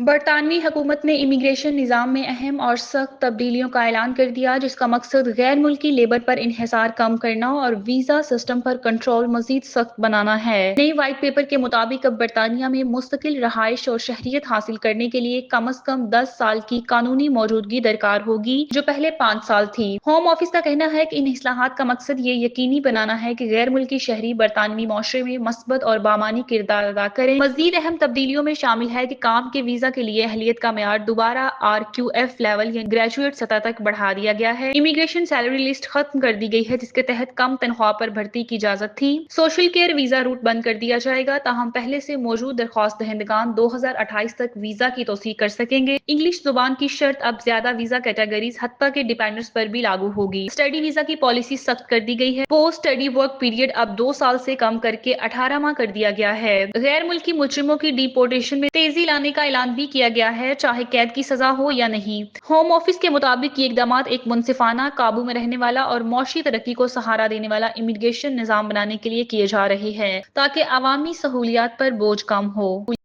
برطانوی حکومت نے امیگریشن نظام میں اہم اور سخت تبدیلیوں کا اعلان کر دیا، جس کا مقصد غیر ملکی لیبر پر انحصار کم کرنا اور ویزا سسٹم پر کنٹرول مزید سخت بنانا ہے۔ نئی وائٹ پیپر کے مطابق اب برطانیہ میں مستقل رہائش اور شہریت حاصل کرنے کے لیے کم از کم 10 سال کی قانونی موجودگی درکار ہوگی، جو پہلے 5 سال تھی۔ ہوم آفس کا کہنا ہے کہ ان اصلاحات کا مقصد یہ یقینی بنانا ہے کہ غیر ملکی شہری برطانوی معاشرے میں مثبت اور بامعنی کردار ادا کریں۔ مزید اہم تبدیلیوں میں شامل ہے کہ کام کے ویزا کے لیے اہلیت کا معیار دوبارہ RQF لیول یا گریجویٹ سطح تک بڑھا دیا گیا ہے۔ امیگریشن سیلری لسٹ ختم کر دی گئی ہے، جس کے تحت کم تنخواہ پر بھرتی کی اجازت تھی۔ سوشل کیئر ویزا روٹ بند کر دیا جائے گا، تاہم پہلے سے موجود درخواست دہندگان 2028 تک ویزا کی توسیع کر سکیں گے۔ انگلش زبان کی شرط اب زیادہ ویزا کیٹیگریز حتیٰ کہ ڈیپینڈنٹس پر بھی لاگو ہوگی۔ اسٹڈی ویزا کی پالیسی سخت کر دی گئی ہے۔ پوسٹ اسٹڈی ورک پیریڈ اب 2 سال سے کم کر کے 18 ماہ کر دیا گیا ہے۔ غیر ملکی مجرموں کی ڈیپورٹیشن میں تیزی لانے کا اعلان بھی کیا گیا ہے، چاہے قید کی سزا ہو یا نہیں۔ ہوم آفس کے مطابق یہ اقدامات ایک منصفانہ، قابو میں رہنے والا اور معاشی ترقی کو سہارا دینے والا امیگریشن نظام بنانے کے لیے کیے جا رہے ہیں، تاکہ عوامی سہولیات پر بوجھ کم ہو۔